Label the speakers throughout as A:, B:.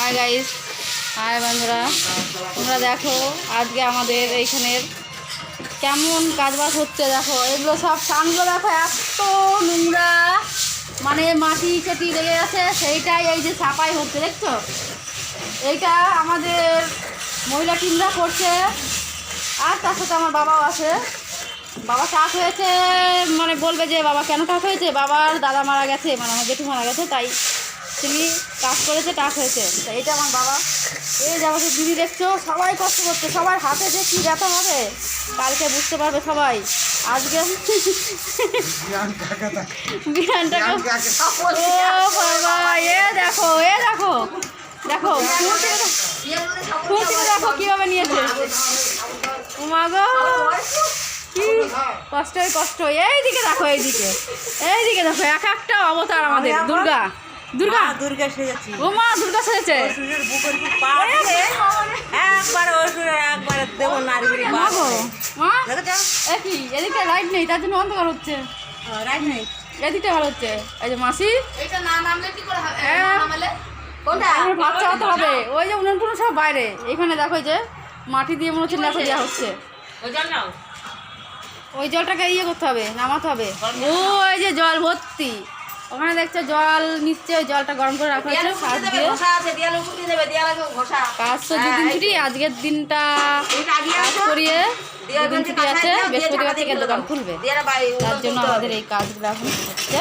A: Hi guys, high বন্ধুরা, তোমরা দেখো আজকে আমাদের এইখানের কেমন কাজবাজ হচ্ছে। দেখো এগুলো সব সানগুলো দেখো এত নোংরা, মানে মাটি কেটি লেগে গেছে, সেইটাই এই যে সাফাই হচ্ছে দেখছো। এইটা আমাদের মহিলা টিমরা করছে, আর তার সাথে আমার বাবাও আছে। বাবা টাক হয়েছে, মানে বলবে যে বাবা কেন টাক হয়েছে, বাবার দাদা মারা গেছে, মানে আমার জেঠু মারা গেছে, তাই তিনি কাজ করেছে, টাক হয়েছে। তা এটা আমার বাবা। এই যে আমাদের দিদি দেখছো, সবাই কষ্ট করছে, সবার হাতে যে কী ব্যথা হবে কালকে বুঝতে পারবে সবাই। আজকে বিরানটাকে ও বাবা, এ দেখো দেখো খুঁটিতে দেখো কীভাবে নিয়েছে। মা গো কি কষ্টের কষ্ট। এইদিকে দেখো, এইদিকে দেখো, এক একটা অবতার আমাদের দুর্গা সেজেছে। ও মা দুর্গা সেজেছে। এদিকে লাইট নেই, তার জন্য অন্ধকার হচ্ছে। এদিকটা ভালো হচ্ছে। এই যে মাসি বাচ্চা হতে হবে, ওই যে উনুন টুনুন সব বাইরে। এখানে দেখো যে মাটি দিয়ে মনে হচ্ছে লেখা দেওয়া হচ্ছে। ওই জলটাকে ইয়ে করতে হবে, নামাতে হবে। ওই যে জল ভর্তি, ওখানে দেখছো জল নিচ্ছে, ওই জলটা গরম করে রাখা হচ্ছে। কাজ দিয়ে কাজ তো দুদিন ছুটি, আজকের দিনটা কাজ করিয়ে দুদিন ছুটি আছে, বৃহস্পতিবার থেকে দোকান খুলবে, তার জন্য আমাদের এই কাজগুলো এখন হচ্ছে।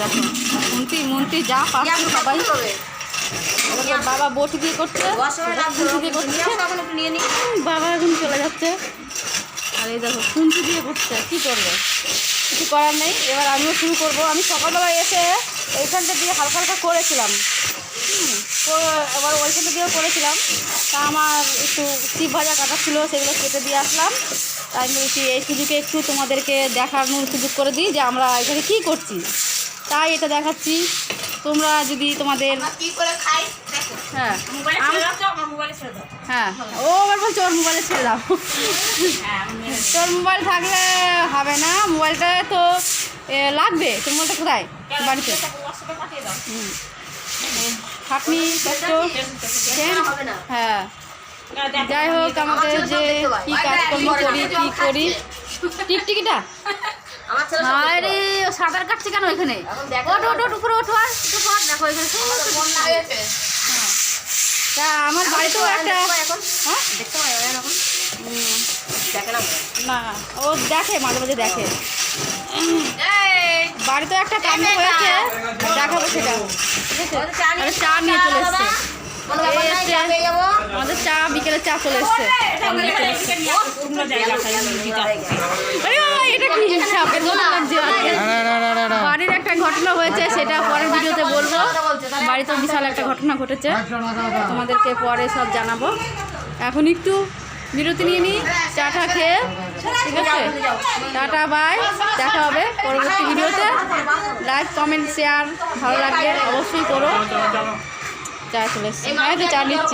A: দেখো মন্ত্রী যা পাচ্ছে সবাই। বাবা বটি দিয়ে করছে, বাবা এখন চলে যাচ্ছে। আর এই দেখো খুন্তি দিয়ে করছে, কী করবে, কিছু করার নেই। এবার আমিও শুরু করবো। আমি সকালবেলা এসে এইখানটা দিয়ে হালকা হালকা করেছিলাম, এবার ওইখানটা দিয়েও করেছিলাম। তা আমার একটু চিপ ভাজা কাটা ছিল, সেগুলো কেটে দিয়ে আসলাম। তাই বলছি এই সুযোগে একটু তোমাদেরকে দেখানোর সুযোগ করে দিই যে আমরা এখানে কী করছি, তাই এটা দেখাচ্ছি। তোমরা যদি তোমাদের হ্যাঁ ও আবার বলছো ওর মোবাইলে ছেড়ে দাও। তোর মোবাইল থাকলে হবে না, মোবাইলটা তো লাগবে। তোর মোবাইলটা কোথায়? বাড়িতে। খাটনি কষ্ট। হ্যাঁ যাই হোক, আমাদের যে কী কাজকর্ম করি টিকটিকিটা। আরে ও সাঁতার কাটছে কেন এখানে? ওঠ উপরে ওঠো, আর দেখো এখানে তা আমার বাড়িতেও একটা না, ও দেখে মাঝে মাঝে দেখে। বাড়িতেও একটা কাণ্ড হয়েছে, দেখাবো সেটা। ঠিক আছে, চা নিয়ে চলে এসছে। আমাদের চা বিকেলে চা চলে এসছে। বাড়ির একটা ঘটনা হয়েছে, সেটা পরের ভিডিওতে বলবো। বাড়িতে বিশাল একটা ঘটনা ঘটেছে, তোমাদেরকে পরে সব জানাবো। এখন একটু বিরতি নিয়ে নিই, চাটা খেয়ে। ঠিক আছে, টাটা বাই, দেখা হবে পরবর্তী ভিডিওতে। লাইক কমেন্ট শেয়ার ভালো লাগলে অবশ্যই করো। চা চলে এসছে, চা নিচ্ছি।